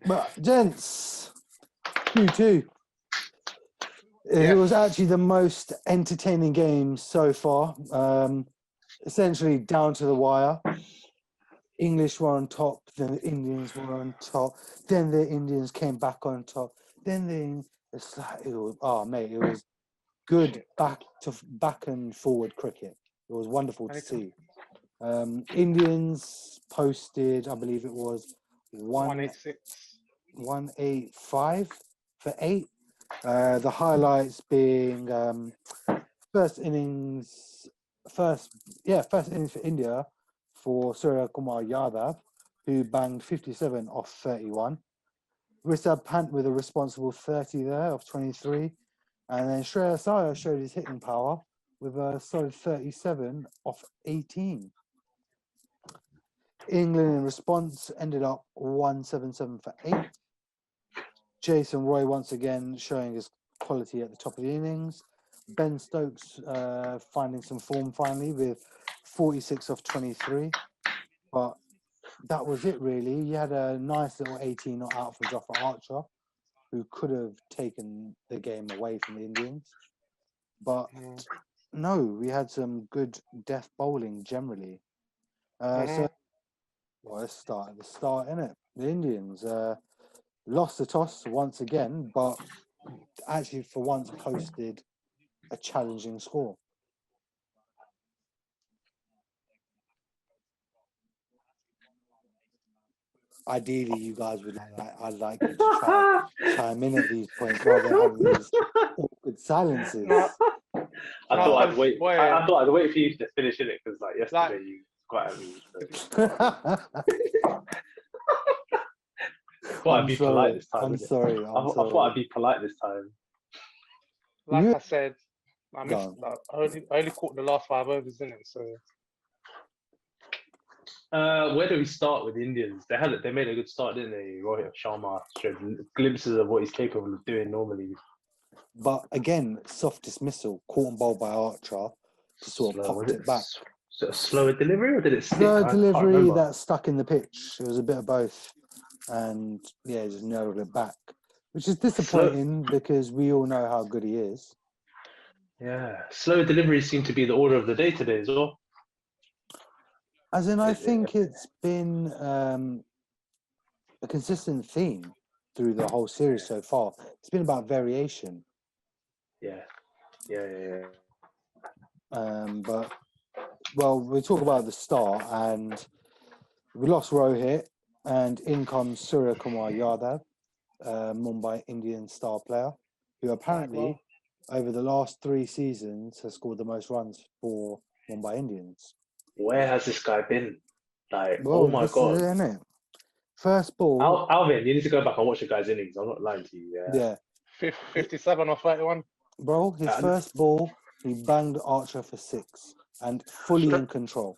But gents, 2-2. It Yes. was actually the most entertaining game so far. Essentially down to the wire. English were on top, then the Indians were on top, then the Indians came back on top, then it was good back and forward cricket. It was wonderful to see. Indians posted, I believe it was 186. 185 for 8. The highlights being first innings for India for Surya Kumar Yadav, who banged 57 off 31. Rishabh Pant with a responsible 30 there off 23. And then Shreyas Iyer showed his hitting power with a solid 37 off 18. England in response ended up 177 for 8. Jason Roy once again showing his quality at the top of the innings. Ben Stokes finding some form finally with 46 off 23. But that was it really. He had a nice little 18 not out for Jofra Archer, who could have taken the game away from the Indians. But no, we had some good death bowling generally. So let's start at the start, innit? The Indians lost the toss once again, but actually for once posted a challenging score. Ideally, you guys would I'd like you to try chime in at these points rather than having these awkward silences. I thought I'd wait for you to finish it because like yesterday you quite at me. I thought I'd be polite this time. I'm sorry. I thought I'd be polite this time. Like I said, I missed. I only caught the last 5 overs in it. So, where do we start with the Indians? They made a good start, didn't they? Rohit Sharma showed glimpses of what he's capable of doing normally. But again, soft dismissal, caught and bowled by Archer to sort of popped it back. Sort of slower delivery, or did it stick? Slower delivery that stuck in the pitch. It was a bit of both, and yeah, just nailed it back, which is disappointing because we all know how good he is. Yeah, slow deliveries seem to be the order of the day today as well. As in, I think it's been a consistent theme through the whole series so far. It's been about variation. Yeah. But, well, we talk about the start, and we lost Rohit, and in comes Surya Kumar Yadav, Mumbai Indian star player, who apparently, over the last 3 seasons, has scored the most runs for Mumbai Indians. Where has this guy been? Oh my God. Is it, isn't it? First ball. Alvin, you need to go back and watch the guy's innings. I'm not lying to you. Yeah. 57 or 31. Bro, his first ball, he banged Archer for 6 and fully in control.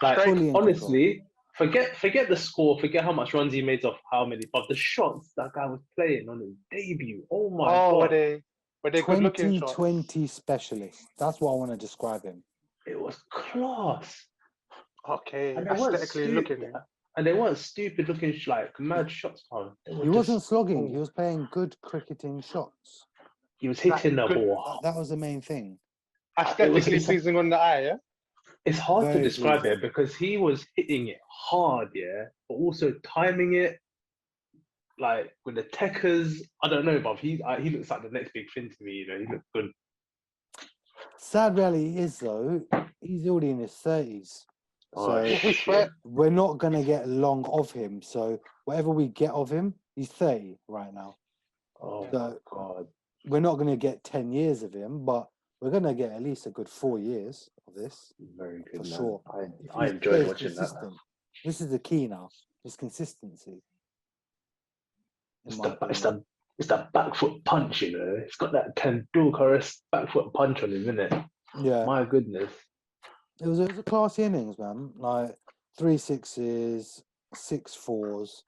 Honestly, forget the score, forget how much runs he made off how many, but the shots that guy was playing on his debut. Oh my God. Were they good looking shots? 2020 specialist. That's what I want to describe him. It was class. Okay, aesthetically looking. And they weren't stupid looking, mad shots. He wasn't slogging. He was playing good cricketing shots. He was hitting the ball. That was the main thing. Aesthetically pleasing on the eye, yeah? It's hard to describe it because he was hitting it hard, yeah, but also timing it, with the techers. I don't know, but he looks like the next big thing to me. He looks good. Sad reality is though, he's already in his 30s. So we're not going to get long of him. So whatever we get of him, he's 30 right now. Oh, so God. We're not going to get 10 years of him, but we're going to get at least a good 4 years of this. Very good, for man. sure. I enjoyed watching that. This is the key now. It's consistency. It's the back foot punch, It's got that Tendulkar back foot punch on him, isn't it? Yeah. My goodness. It was a classy innings, man. 3 6s, 6 4s,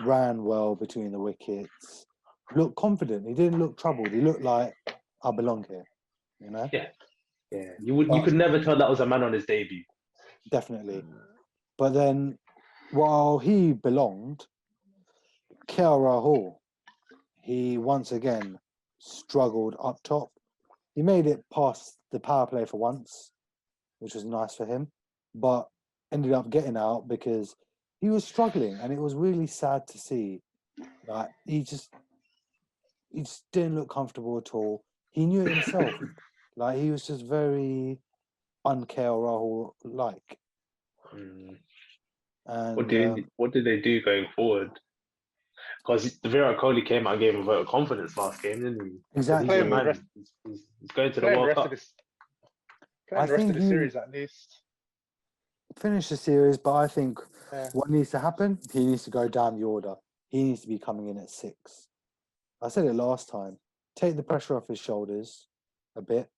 ran well between the wickets. Looked confident. He didn't look troubled. He looked like I belong here. Yeah. You could never tell that was a man on his debut. Definitely. But then, while he belonged, KL Rahul, he once again struggled up top. He made it past the power play for once, which was nice for him, but ended up getting out because he was struggling, and it was really sad to see. Like he just didn't look comfortable at all. He knew it himself. Like he was just very un-KL Rahul like. And What did they do going forward? Because Virat Kohli came out and gave him a vote of confidence last game, didn't he? Exactly. He's, Playing the the man. rest- He's going to the Playing the World rest Cup. of this. Playing the rest of the series at least. finish the series, but I think Yeah. what needs to happen, he needs to go down the order. He needs to be coming in at 6. I said it last time. Take the pressure off his shoulders a bit.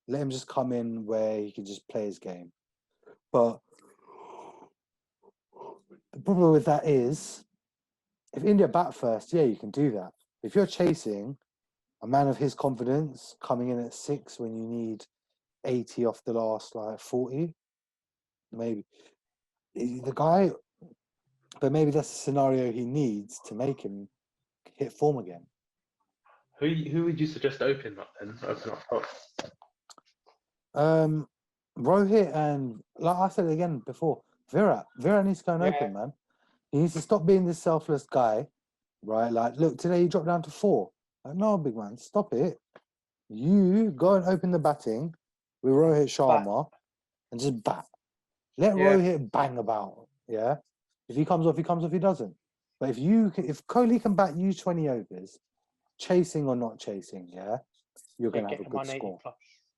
Let him just come in where he can just play his game. But the problem with that is, if India bat first, yeah, you can do that. If you're chasing a man of his confidence coming in at 6 when you need 80 off the last 40, maybe the guy, but maybe that's the scenario he needs to make him hit form again. Who would you suggest open up then? Open up top. Rohit and, like I said again before, Virat needs to go and open, man. He needs to stop being this selfless guy, right? Like, look, today he dropped down to 4. Like, no, big man, stop it. You go and open the batting with Rohit Sharma and just bat. Let Rohit bang about, yeah? If he comes off, he comes off, he doesn't. But if Kohli can bat you 20 overs, chasing or not chasing, yeah, you're going to have a good score.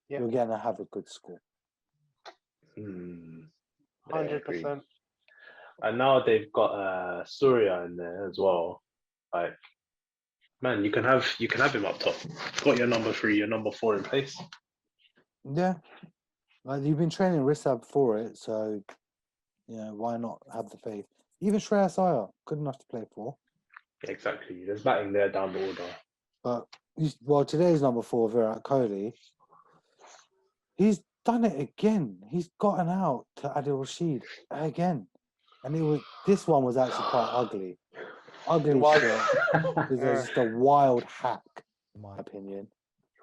Yep. You're going to have a good score. 100%. And now they've got Surya in there as well. Like, man, you can have him up top. Got your number 3, your number 4 in place. Yeah. Like, you've been training Rishabh for it, so, why not have the faith? Even Shreyas Iyer, good enough to play for. Yeah, exactly. There's batting there down the order. But, today's number 4, Virat Kohli, he's done it again. He's gotten out to Adil Rashid again. And this one was actually quite ugly. Ugly shot. It was just a wild hack, in my opinion.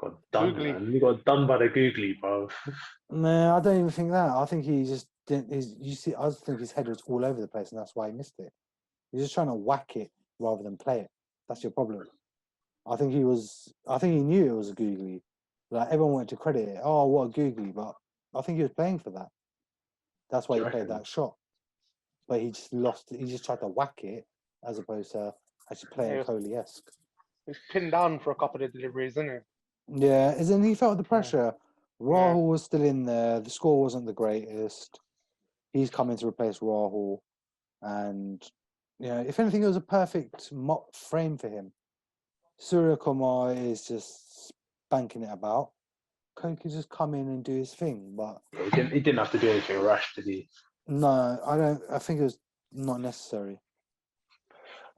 You got done, man. You got done by the googly, bro. No, I don't even think that. I think he just didn't. I just think his head was all over the place, and that's why he missed it. He's just trying to whack it rather than play it. That's your problem. I think he knew it was a googly. Like, everyone wanted to credit it. Oh, what a googly! But I think he was playing for that. That's why he played that shot. But he just lost. He just tried to whack it as opposed to actually playing Kohli-esque. He's pinned down for a couple of deliveries, isn't it? Yeah, and he felt the pressure. Rahul was still in there. The score wasn't the greatest. He's coming to replace Rahul, and if anything, it was a perfect frame for him. Surya Kumar is just banking it about. Kohli could just come in and do his thing, but he didn't have to do anything rash, did he? No, I don't. I think it was not necessary.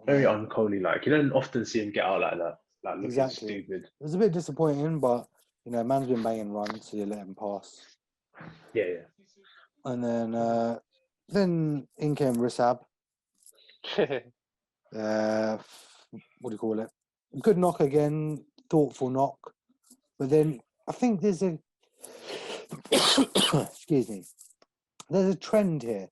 Very un-Kohli like. You don't often see him get out like that. Like, looking stupid. It was a bit disappointing, but man's been banging runs, so you let him pass. Yeah. And then in came Rishabh. What do you call it? Good knock again, thoughtful knock. But then I think there's a excuse me. There's a trend here.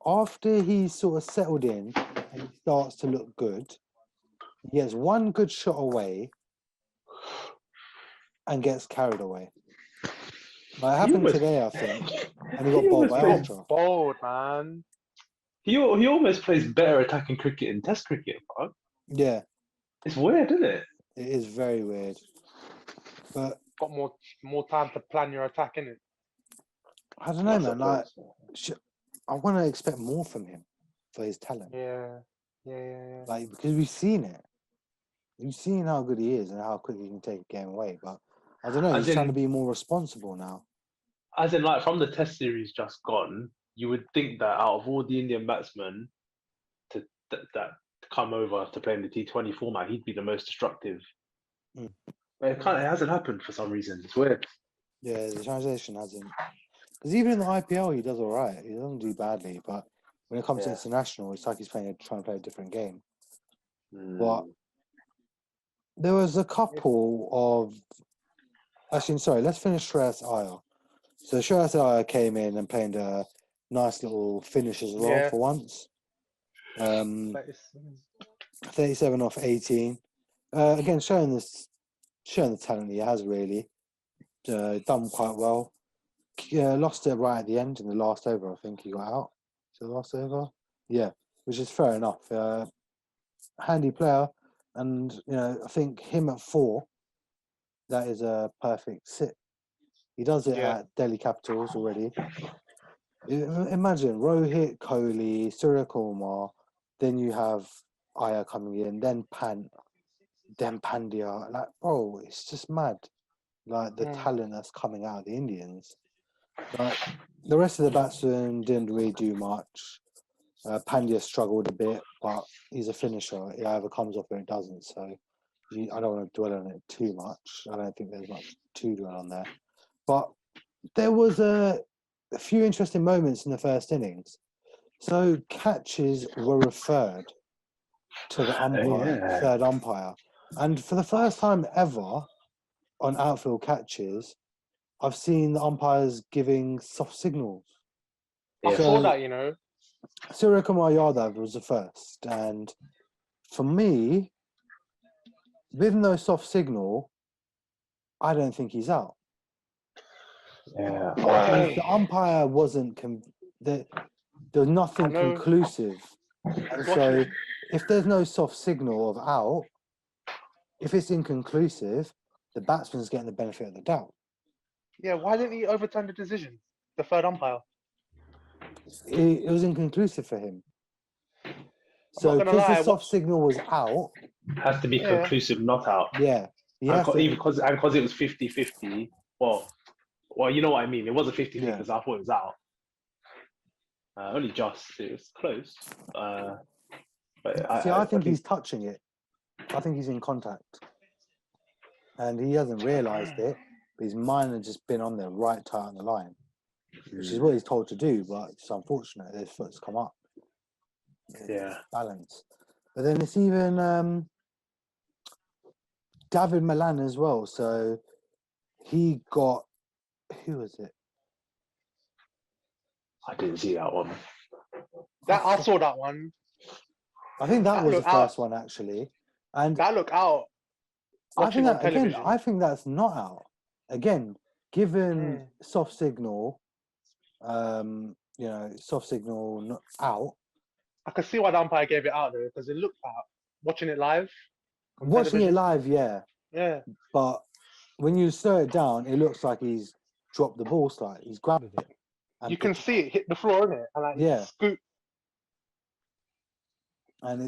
After he's sort of settled in and he starts to look good, he gets one good shot away and gets carried away. Like, it happened today, I think, and he got bowled by Ultra. Bold, man. He almost plays better attacking cricket in Test cricket, bro. Yeah, it's weird, isn't it? It is very weird. But got more time to plan your attack, innit? I don't know, man. Like, I want to expect more from him for his talent. Yeah. Like, because we've seen it. We've seen how good he is and how quickly he can take a game away. But I don't know. He's trying to be more responsible now. As in, like, from the Test series just gone, you would think that out of all the Indian batsmen that come over to play in the T20 format, he'd be the most destructive. But it hasn't happened for some reason. It's weird. Yeah, the translation hasn't. Because even in the IPL, he does all right. He doesn't do badly. But when it comes to international, it's like he's trying to play a different game. But there was a couple of. Actually, sorry. Let's finish Shreyas Iyer. So Shreyas Iyer came in and played a nice little finish as well Yeah. for once. That is, 37 off 18. Again, showing the talent he has really. Done quite well. Lost it right at the end in the last over. I think he got out. So the last over, yeah, which is fair enough. Handy player, and I think him at 4. That is a perfect sit. He does it Yeah. at Delhi Capitals already. Imagine Rohit, Kohli, Surya Kumar, then you have Aya coming in, then then Pandya. Like, bro, it's just mad. Like the talent that's coming out of the Indians. Like the rest of the batsmen didn't really do much. Pandya struggled a bit, but he's a finisher. It either comes off or it doesn't. So I don't want to dwell on it too much. I don't think there's much to dwell on there. But there was a few interesting moments in the first innings. So catches were referred to the umpire, third umpire. And for the first time ever on outfield catches, I've seen the umpires giving soft signals. I So, saw that. Surya Kumar Yadav was the first. And for me, with no soft signal, I don't think he's out. Yeah. Because the umpire wasn't, there was nothing conclusive. And so if there's no soft signal of out, if it's inconclusive, the batsman's getting the benefit of the doubt. Yeah, why didn't he overturn the decision? The third umpire. It was inconclusive for him. So not gonna because the lie, soft signal was out, Has to be conclusive, not out. yeah. Even because it was 50-50. Well, you know what I mean. It wasn't 50-50 because I thought it was out. Only just. It was close. But I think he's touching it. I think he's in contact. And he hasn't realised it, but his mind has just been on there right tight on the line, which is what he's told to do, but it's unfortunate his foot's come up. Yeah. Balance. But then it's even David Milan as well. So he got, who was it? I didn't see that one. I saw that one. I think that was the first one actually. And that looked out. I think that again, I think that's not out. Again, given soft signal, soft signal not out. I can see why the umpire gave it out though, because it looked out. Watching it live. Watching it live, yeah. Yeah. But when you slow it down, it looks like he's dropped the ball slightly. He's grabbed it. You can see it hit the floor, innit? And scoop. And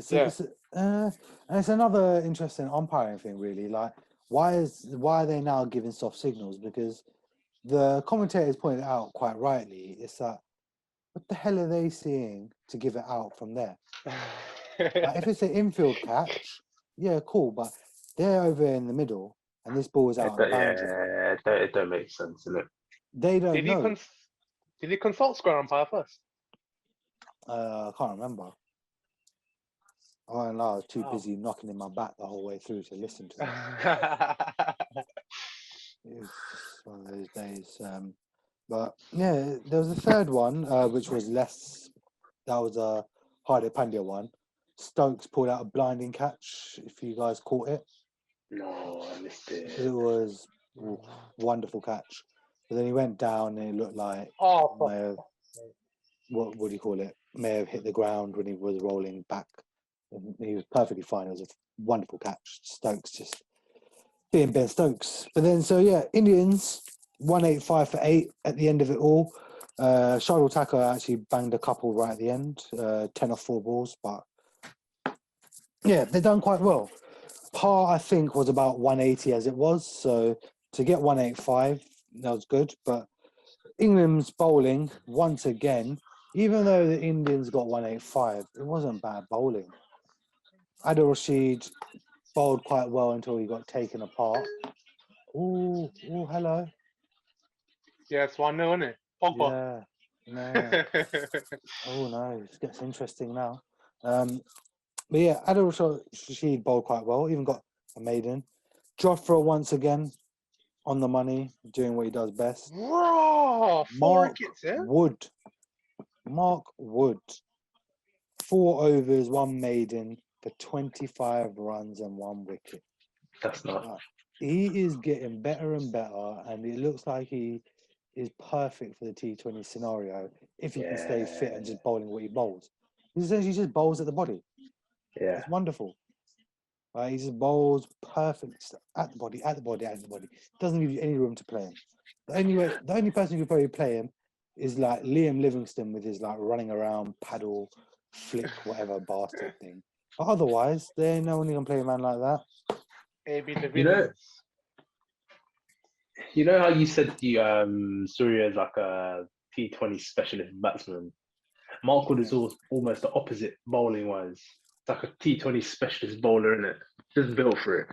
it's another interesting umpiring thing, really. Like, why are they now giving soft signals? Because the commentators pointed out quite rightly, it's that what the hell are they seeing to give it out from there? Like, if it's an infield catch, yeah, cool, but they're over in the middle, and this ball is out of boundary. Yeah, it don't make sense, does it? They don't know. Did he consult square umpire first? I can't remember. I was too busy knocking in my back the whole way through to listen to that. It was just one of those days. But yeah, there was a third one, which was less. That was a Hardik Pandya one. Stokes pulled out a blinding catch. If you guys caught it, no, I missed it. It was a wonderful catch. But then he went down, and it looked like what do you call it? May have hit the ground when he was rolling back. And he was perfectly fine. It was a wonderful catch. Stokes just being Ben Stokes. But then, Indians 185 for 8 at the end of it all. Shardul Thakur actually banged a couple right at the end, 10 off 4 balls. But yeah, they've done quite well. Par, I think, was about 180 as it was. So to get 185, that was good. But England's bowling, once again, even though the Indians got 185, it wasn't bad bowling. Adil Rashid bowled quite well until he got taken apart. Ooh, hello. Yeah, it's 1-0, isn't it? Yeah, no. Oh no, it gets interesting now. But yeah, Adil Rashid bowled quite well. Even got a maiden. Jofra once again on the money, doing what he does best. Raw, 4 wickets, yeah? Mark Wood. 4 overs, 1 maiden for 25 runs and 1 wicket. That's not. He is getting better and better, and it looks like he is perfect for the T20 scenario if he can stay fit and just bowling what he bowls. He essentially just bowls at the body. Yeah. It's wonderful. Right? He just bowls perfect at the body. Doesn't give you any room to play him. The only person who could probably play him is like Liam Livingston with his like running around, paddle, flick, whatever bastard thing. But otherwise, there ain't no one who can play a man like that. AB the You know, villains. you know how you said the Surya is like a T20 specialist batsman. Mark Wood is almost the opposite bowling wise. It's like a T20 specialist bowler, isn't it? Just built for it.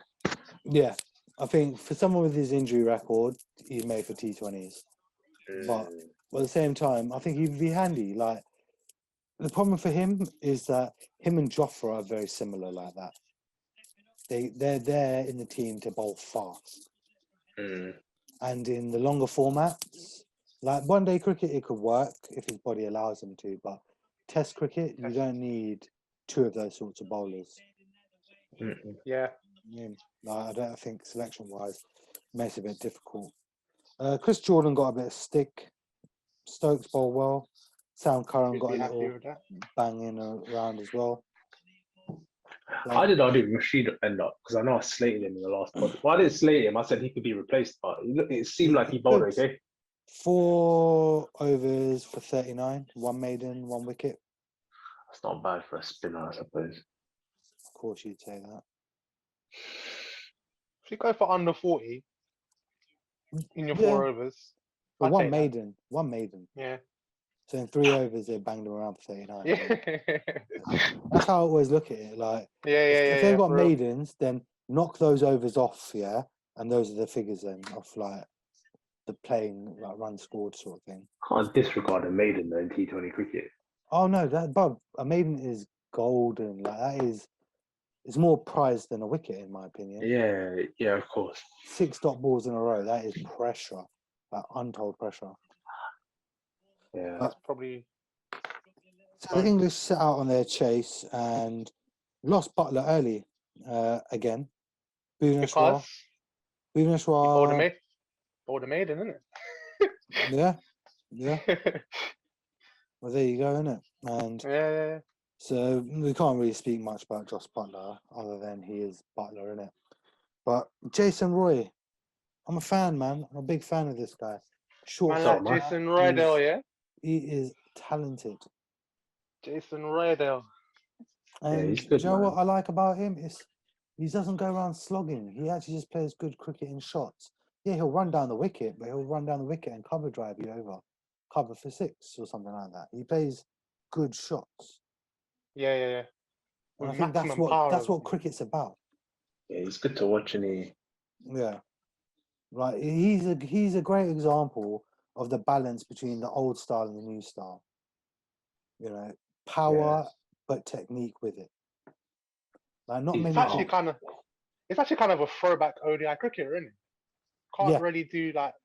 Yeah, I think for someone with his injury record, he's made for T20s. But at the same time, I think he'd be handy. Like the problem for him is that him and Jofra are very similar like that. They're there in the team to bowl fast. And in the longer formats, like one day cricket, it could work if his body allows him to. But Test cricket, you don't need 2 of those sorts of bowlers. Yeah. I don't think selection-wise makes it a bit difficult. Chris Jordan got a bit of stick. Stokes bowled well. Sam Curran You'd got be a happy little with that. banging around as well. How did Rashid end up? Because I know I slated him in the last pod. Well, I didn't slate him. I said he could be replaced, but it seemed like he bowled okay. 4 overs for 39, 1 maiden, 1 wicket. That's not bad for a spinner, I suppose. Of course, you'd say that. If you go for under 40 in your 4 overs, But I'd 1 take that. maiden. Yeah. So in 3 overs, they banged him around for 39. Yeah. That's how I always look at it. Like, if they've got maidens, then knock those overs off, yeah? And those are the figures then, off like the playing, like run scored sort of thing. Can't disregard a maiden though in T20 cricket. Oh no, a maiden is golden. Like that is, it's more prized than a wicket in my opinion. Yeah, of course. 6 dot balls in a row, that is pressure, like untold pressure. Yeah, That's probably. So the English set out on their chase and lost Butler early again. Because you bowled a maiden, isn't Yeah. it? Well, there you go, innit? And yeah. so we can't really speak much about Joss Butler other than he is Butler, innit? But Jason Roy, I'm a fan, man. I'm a big fan of this guy. Short, Man like Jason Rydell, yeah? He is talented. Jason Rydell. And he's good, do you know man. what I like about him? He doesn't go around slogging. He actually just plays good cricket in shots. Yeah, he'll run down the wicket, but he'll run down the wicket and cover drive you over. Cover for 6 or something like that. He plays good shots. Yeah. And I think that's what cricket's about. Yeah, he's good to watch, and he. Yeah, like he's a great example of the balance between the old style and the new style. You know, power but technique with it. Like not many. It's actually kind of a throwback ODI cricketer, isn't it? Can't really do like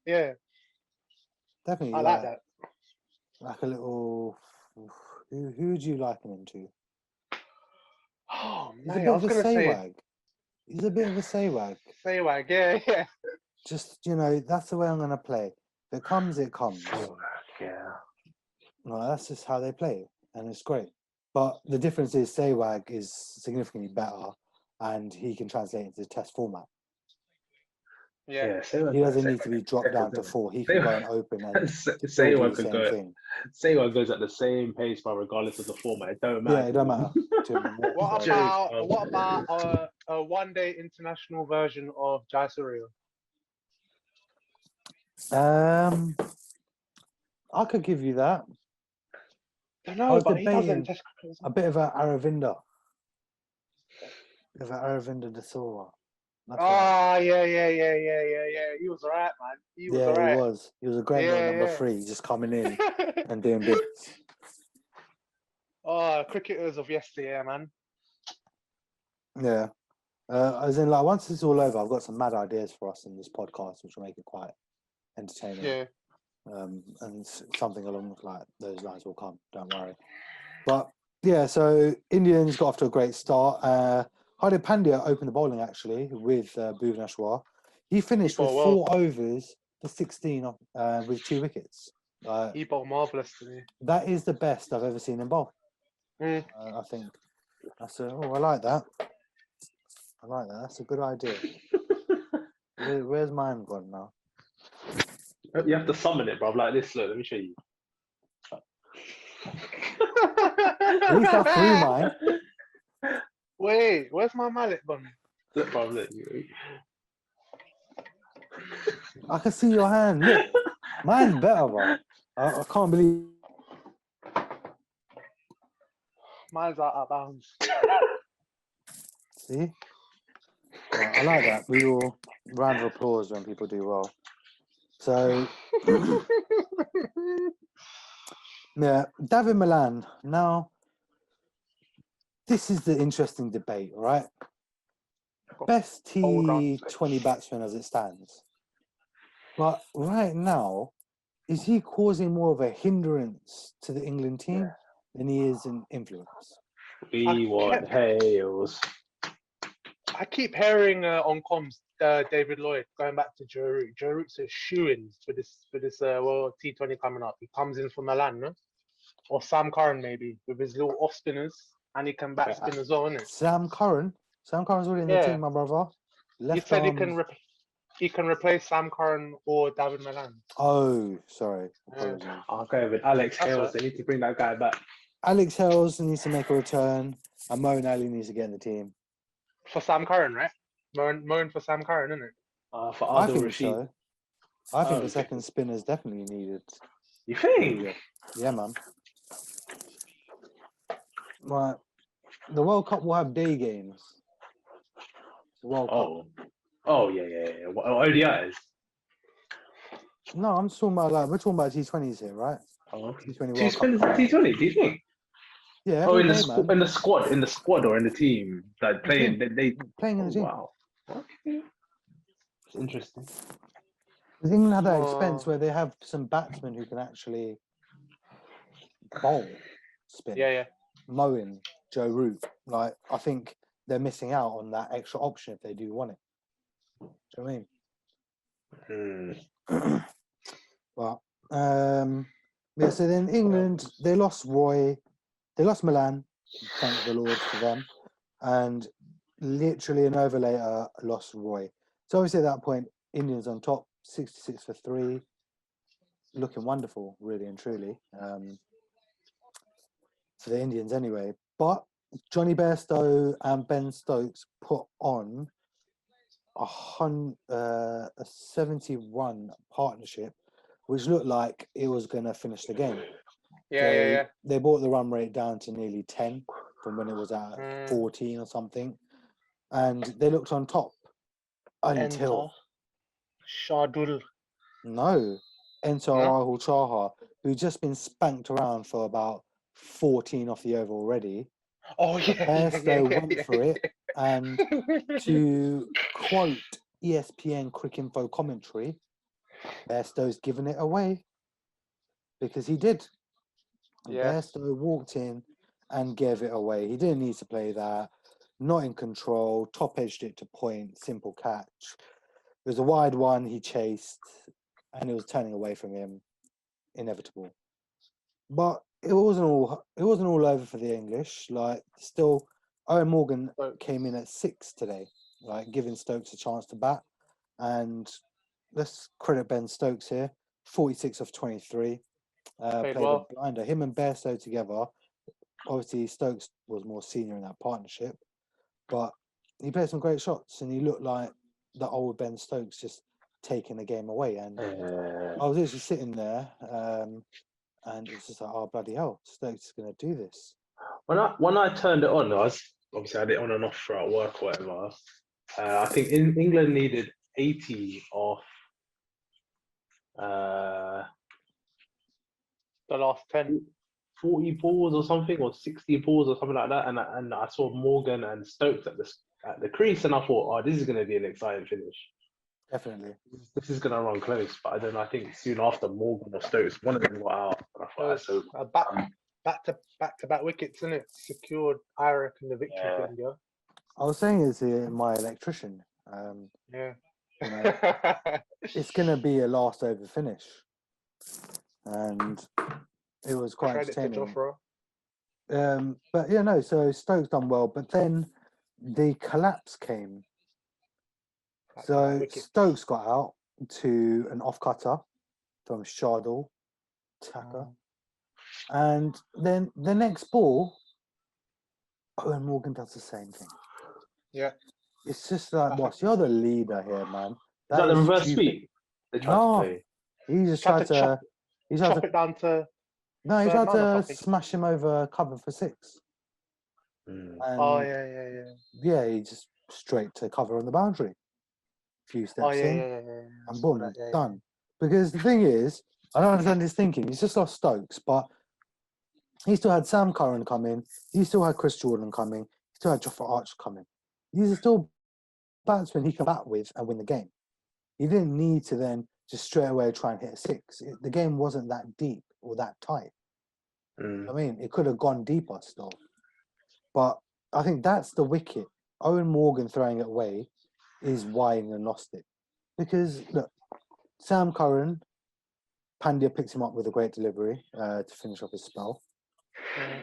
Definitely, I like that. Like a little. Who would you liken him to? Oh He's man, a bit of a say-wag. He's a bit of a say-wag. Say-wag, yeah. Just, that's the way I'm going to play. If it comes, it comes. Yeah. No, that's just how they play, and it's great. But the difference is say-wag is significantly better, and he can translate into the Test format. Yeah. He doesn't need to be dropped down to 4. He can go and open and still do the same thing. Say-wag goes at the same pace, but regardless of the format, it don't matter. Yeah, it don't matter. What about a one-day international version of Jaisurya? I could give you that. I was debating a bit of an Aravinda. Of Aravinda de Silva. Yeah. He was alright, man. He was. He was a great little number 3, just coming in and doing bits. Oh, cricketers of yesteryear, man. Yeah. As in, like, once this is all over, I've got some mad ideas for us in this podcast, which will make it quite entertaining. Yeah. And something along like those lines will come. Don't worry. But yeah, so Indians got off to a great start. Hardik Pandya opened the bowling actually with Bhuvaneshwar. He finished with bowled well. 4 overs for 16 with 2 wickets. He bowled marvelous to me. That is the best I've ever seen him bowl. Mm. I think that's I like that. I like that. That's a good idea. Where's mine gone now? You have to summon it, bro. Like this. Look, let me show you. At least I threw mine. Wait, where's my mallet gone? Look, bro, look. I can see your hand. Look, mine's better, bro. I can't believe. Mine's out of bounds. See? Right, I like that. We will round of applause when people do well. So, yeah, David Milan. Now, this is the interesting debate, right? Best T20 batsman as it stands. But right now, is he causing more of a hindrance to the England team than he is an influence? We want Hales. I keep hearing on comms David Lloyd going back to Joe Root. Joe Root's a shoo-in for this World T20 coming up. He comes in for Milan, no? Or Sam Curran maybe with his little off spinners, and he can bat spin as well, isn't it? Sam Curran's already in the team, my brother. He said he can replace Sam Curran or David Milan. Oh, sorry. Apologies. I'll go with Alex That's Hales. right. They need to bring that guy back. Alex Hales needs to make a return, and Moeen Ali needs to get in the team. For Sam Curran, right? Moan for Sam Curran, isn't it? For I Adil think Rashid. so. I think the okay. second spinner is definitely needed. You think? Yeah, man. Right. The World Cup will have day games. The World Cup. Oh, yeah. ODIs. No, I'm just talking about we're talking about T20s here, right? Oh, T20 Two World spinners Cup. in T20, do you think? Yeah. Oh, every in day, man. the squad or in the team, like playing. They playing in the team. Wow. Okay. It's interesting. Does England have that expense where they have some batsmen who can actually bowl, spin? Yeah. Moeen, Joe Root. Like, I think they're missing out on that extra option if they do want it. Do you know what I mean? Well, yeah. So then England, they lost Roy, they lost Milan. Thank the Lord for them, and literally an over later lost Roy. So obviously at that point, Indians on top, 66 for 3, looking wonderful, really and truly, for the Indians anyway. But Johnny Bairstow and Ben Stokes put on a 70-run partnership, which looked like it was going to finish the game. Yeah. They brought the run rate down to nearly 10 from when it was at 14 or something, and they looked on top until Shardul. Enter Rahul Chahar, who's just been spanked around for about 14 off the over already. Oh yeah. Bairstow went for it, and to quote ESPN Cricinfo commentary, Bairstow's given it away because he did. Yeah. Bairstow walked in and gave it away. He didn't need to play that. Not in control. Top edged it to point. Simple catch. It was a wide one. He chased, and it was turning away from him. Inevitable. But it wasn't all over for the English. Like, still, Owen Morgan came in at 6 today, like giving Stokes a chance to bat. And let's credit Ben Stokes here. 46 of 23. Played well. a blinder. Him and Bairstow together. Obviously, Stokes was more senior in that partnership, but he played some great shots, and he looked like the old Ben Stokes, just taking the game away. And I was actually sitting there, and it's just like, oh bloody hell, Stokes is going to do this. When I turned it on, I had it on and off throughout work or whatever. I think England needed 80 off. The last 10. 40 balls or something, or 60 balls or something like that, and I saw Morgan and Stokes at at the crease, and I thought, oh, this is going to be an exciting finish. Definitely. This is going to run close, but then I think soon after Morgan or Stokes, one of them got out, and I thought, that's over. Back to back wickets, isn't it? Secured, I reckon, the victory Yeah. for India. I was saying it's my electrician. Yeah. You know, it's going to be a last over finish. And it was quite Credit to entertaining. Jofra. But yeah, no, so Stokes done well, but then the collapse came. So Stokes got out to an off cutter from Shardul, Tucker. And then the next ball, Owen Morgan does the same thing. Yeah. It's just like, boss, you're the leader here, man. Is that the is reverse stupid. sweep they tried No. to play? He just tried to chop it down to. No, he third tried man or to something. smash him over cover for 6. Mm. And Oh yeah. yeah, he just straight to cover on the boundary. Few steps Oh yeah. in, I and saw boom, that, yeah. done. Because the thing is, I don't understand his thinking. He's just lost Stokes, but he still had Sam Curran come in. He still had Chris Jordan coming. He still had Jofra Archer coming. These are still batsmen he can bat with and win the game. He didn't need to then just straight away try and hit a 6. The game wasn't that deep or that tight. Mm. I mean, it could have gone deeper still. But I think that's the wicket. Owen Morgan throwing it away is why England lost it. Because, look, Sam Curran, Pandya picks him up with a great delivery to finish off his spell.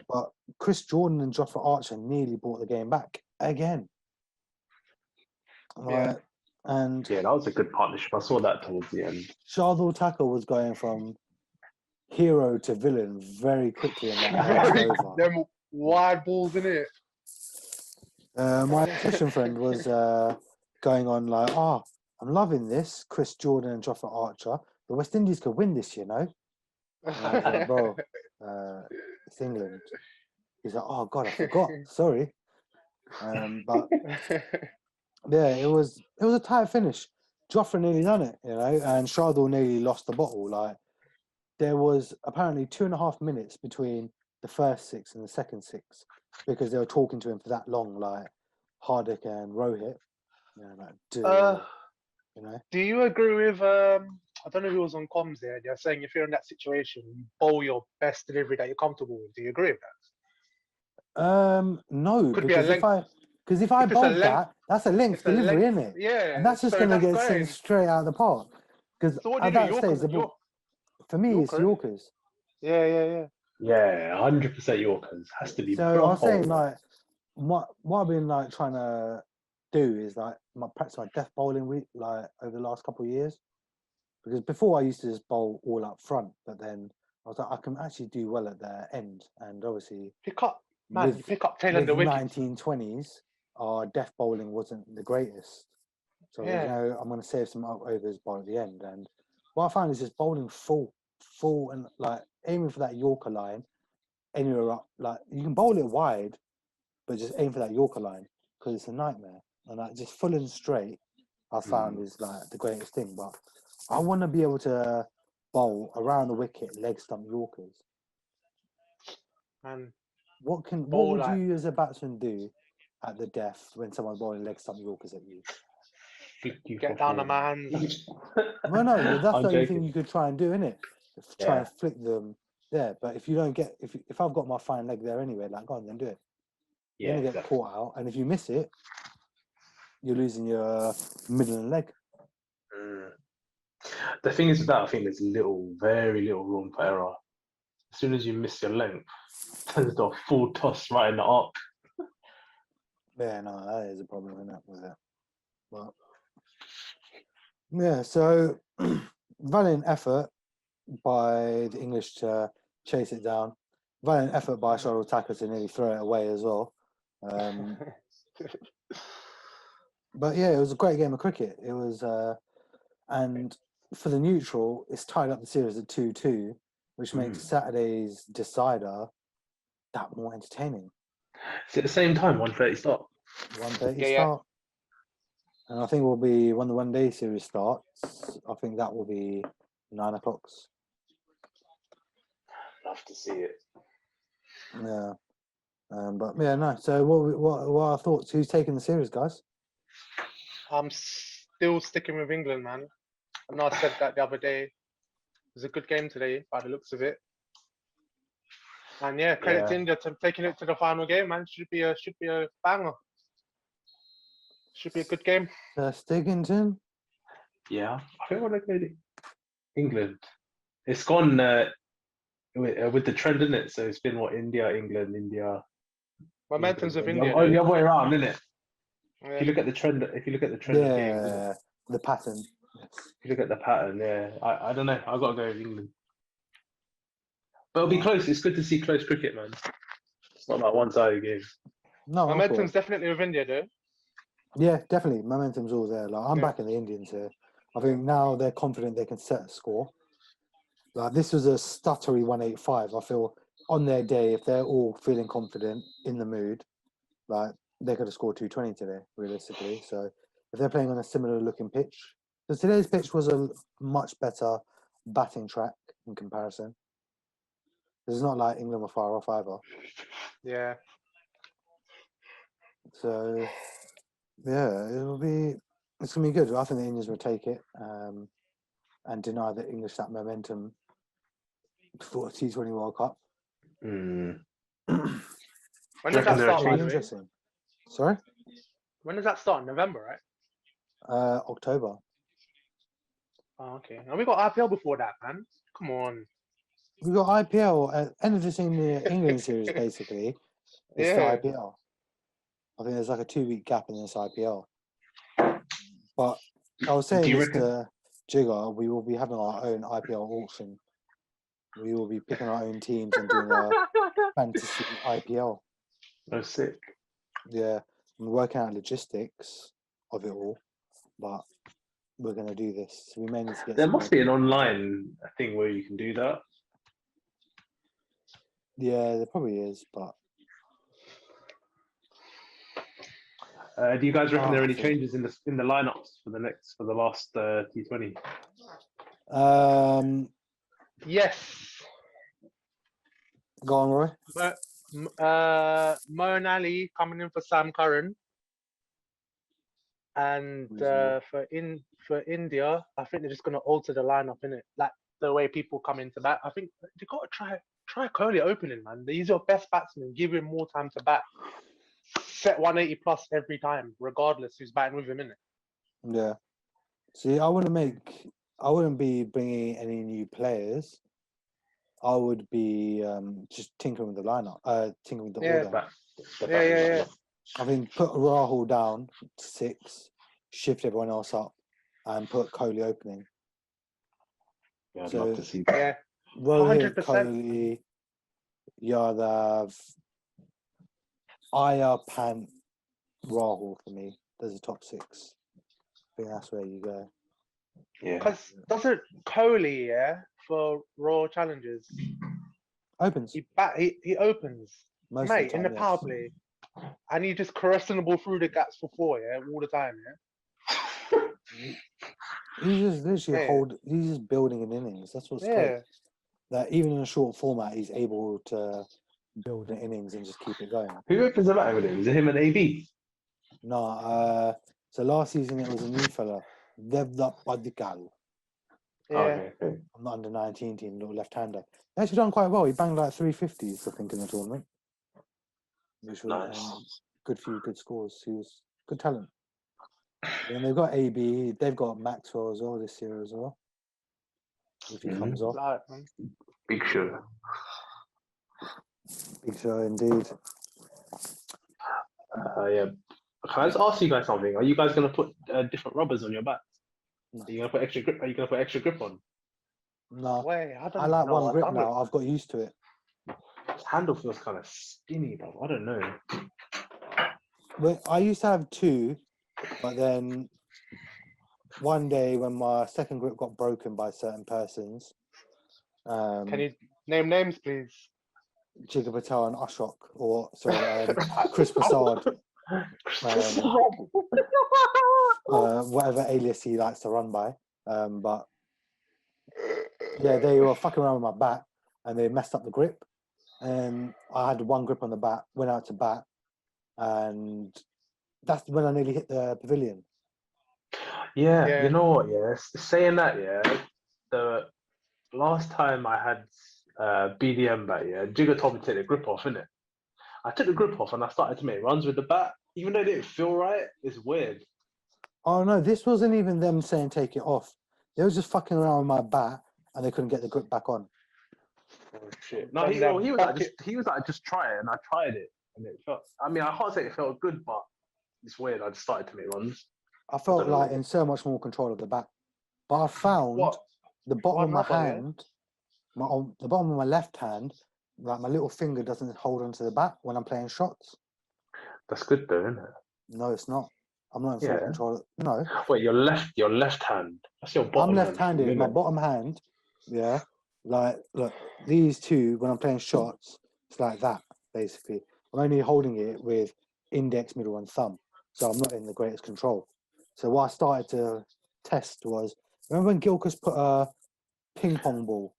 But Chris Jordan and Jofra Archer nearly brought the game back again. Yeah. And Yeah, that was a good partnership. I saw that towards the end. Shardul Thakur was going from hero to villain very quickly in that last over. Them wide balls, in it. My electrician friend was going on like, I'm loving this. Chris Jordan and Jofra Archer. The West Indies could win this, you know. And I was like, bro, it's England. He's like, oh God, I forgot. Sorry. But yeah, it was a tight finish. Jofra nearly done it, you know, and Shardul nearly lost the bottle. Like there was apparently 2.5 minutes between the first 6 and the second 6 because they were talking to him for that long, like Hardik and Rohit. You know, like, you know. Do you agree with I don't know who was on comms there. They're saying if you're in that situation, you bowl your best delivery that you're comfortable with. Do you agree with that? No, Could be a because if I bowl that, that's a length delivery, isn't it? Yeah, And that's just so going to that's get going. sent straight out of the park. Because So what do at you do? that stage, the ball, for me, it's Yorkers. Yeah. Yeah, 100% Yorkers. Has to be. So I was saying, like, what I've been like trying to do is like practice my death bowling week, like over the last couple of years. Because before I used to just bowl all up front, but then I was like, I can actually do well at the end, and obviously pick up tail end the wickets. 1920s, our death bowling wasn't the greatest. So you know, I'm going to save some overs by the end. And what I found is just bowling full, and like aiming for that Yorker line anywhere up. Like you can bowl it wide, but just aim for that Yorker line because it's a nightmare. And like just full and straight, I found is like the greatest thing. But I want to be able to bowl around the wicket, leg stump Yorkers. And what would you as a batsman do at the death when someone's bowling leg stump Yorkers at you? Get down on my hands. No, that's the only joking. thing you could try and do, innit? Try and flick them there. But if you don't get, if I've got my fine leg there anyway, like, go on, then do it. You're going to get caught out. And if you miss it, you're losing your middle and leg. The thing is with that, I think there's very little room for error. As soon as you miss your length, turns to a full toss right in the arc. Yeah, no, that is a problem with it. But yeah, so valiant effort by the English to chase it down. Valiant effort by Shardul Thakur to nearly throw it away as well. But yeah, it was a great game of cricket. It was, and for the neutral, it's tied up the series at 2-2, which makes Saturday's decider that more entertaining. It's at the same time, 1:30 start. 1:30 start. And I think will be when the one-day series starts. I think that will be 9 o'clock. Love to see it. Yeah. But yeah, no. So what are our thoughts? Who's taking the series, guys? I'm still sticking with England, man. I know I said that the other day. It was a good game today, by the looks of it. And yeah, credit to India to taking it to the final game, man. Should be a banger. Should be a good game. Stigginton. Yeah, I think I want to go to England. It's gone with the trend, isn't it? So it's been what India, England, India. Momentum's of England. India. The other way around, isn't it? Yeah. If you look at the trend, of games, Yeah, the pattern. Yes. if you look at the pattern, yeah, I don't know. I've got to go with England. But it'll be close. It's good to see close cricket, man. It's not like one-sided game. No, of Momentum's course. definitely with India, though. Yeah, definitely. Momentum's all there. Like I'm Yeah. backing the Indians here. I think now they're confident they can set a score. Like this was a stuttery 185. I feel on their day, if they're all feeling confident in the mood, like they could have scored 220 today, realistically. So if they're playing on a similar looking pitch, because today's pitch was a much better batting track in comparison. It's not like England were far off either. Yeah. So yeah, it's gonna be good. I think the Indians will take it and deny the English that momentum for the T20 World Cup. When Do does you that reckon they're start, a by change? the way? Interesting. Sorry, When does that start? November, right? October. Oh, okay. And we got IPL before that, man. Come on. We got IPL end of the England series basically. It's the Yeah. IPL. I think there's like a 2-week gap in this IPL. But I was saying Do you this reckon? to Jigger, we will be having our own IPL auction. We will be picking our own teams and doing a fantasy IPL. Oh, sick. Yeah, I'm working out logistics of it all, but we're going to do this. So we may need to get There some must more be an people. online thing where you can do that. Yeah, there probably is, but Do you guys reckon there are any I think- changes in the lineups for the last T20? Yes. Go on, Roy. Mo and Ali coming in for Sam Curran. And Reasonable. for India, I think they're just gonna alter the lineup, innit? Like the way people come into bat. I think they gotta try Kohli opening, man. He's your best batsman. Give him more time to bat. Set 180 plus every time, regardless who's batting with him, innit? Yeah. See, I wouldn't be bringing any new players. I would be just tinkering with the lineup, tinkering with the Yeah. order. Yeah. I mean, put Rahul down to 6, shift everyone else up, and put Kohli opening. Yeah, I'd So- love to see that. Yeah. Rohit, 100%. Kohli, Yadav, Iyer, Pant, Rahul for me. There's a top 6. I think that's where you go. Yeah. Because doesn't Kohli, for Royal Challengers, Opens. he opens, Most mate, of the in time, the power yes. play, and he just caressing the ball through the gaps for 4, all the time, He's just literally Yeah. he's just building an innings. That's what's yeah. great. That even in a short format, he's able to build an innings and just keep it going. Who opens the batter with him? Is it him and AB? No, so last season it was a new fella, Devdutt Padikkal. Yeah. Okay. I'm not under 19 team, little left-hander. He actually done quite well. He banged like 350s, I think, in the tournament. Which was Nice. good few good scores. He was good talent. And they've got AB, they've got Maxwell as well this year as well. If he comes off. Like, man. Big show. Big show indeed. Yeah. Can I just ask you guys something? Are you guys going to put different rubbers on your bats? No. Are you going to put extra grip? Are you going to put extra grip on? No, Wait, I don't I like know. one I've grip done now. I've got used to it. This handle feels kind of skinny, bro. I don't know. Well, I used to have 2, but then one day when my second grip got broken by certain persons, Can you name names, please? Jigga Patel and Ashok, or sorry, Chris Prasad, whatever alias he likes to run by. But yeah, they were fucking around with my bat and they messed up the grip. And I had one grip on the bat, went out to bat, and that's when I nearly hit the pavilion. Yeah, Yeah. you know what? Yeah, saying that, yeah, the last time I had BDM bat, yeah, Jigger told me to take the grip off, innit? I took the grip off and I started to make runs with the bat, even though it didn't feel right. It's weird. Oh no, this wasn't even them saying take it off. They was just fucking around with my bat, and they couldn't get the grip back on. Oh shit! No, From he that was like bucket. just try it, and I tried it, and it felt. I mean, I can't say it felt good, but it's weird. I just started to make runs. I felt don't know. like in so much more control of the bat. But I found What? the bottom of What my happened, yeah? hand, on the bottom of my left hand, like my little finger doesn't hold onto the bat when I'm playing shots. That's good though, isn't it? No, it's not. I'm not in full Yeah. control. No, Wait, your left hand. That's your I'm bottom hand, left-handed. isn't My it? bottom hand, yeah, like look, these two when I'm playing shots, it's like that basically. I'm only holding it with index, middle, and thumb, so I'm not in the greatest control. So what I started to test was, remember when Gilchrist put a ping pong ball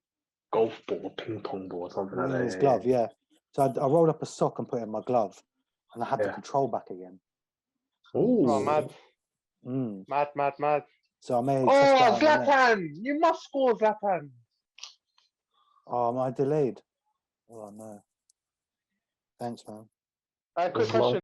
Golf ball, ping pong ball, or something like in that. his glove? Yeah. So I rolled up a sock and put it in my glove, and I had the Yeah. control back again. Ooh. Oh, mad. Mm. Mad. So I may Oh, test that out in the next. Zlatan! You must score, Zlatan. Oh, am I delayed? Oh no. Thanks, man. Quick As long- question.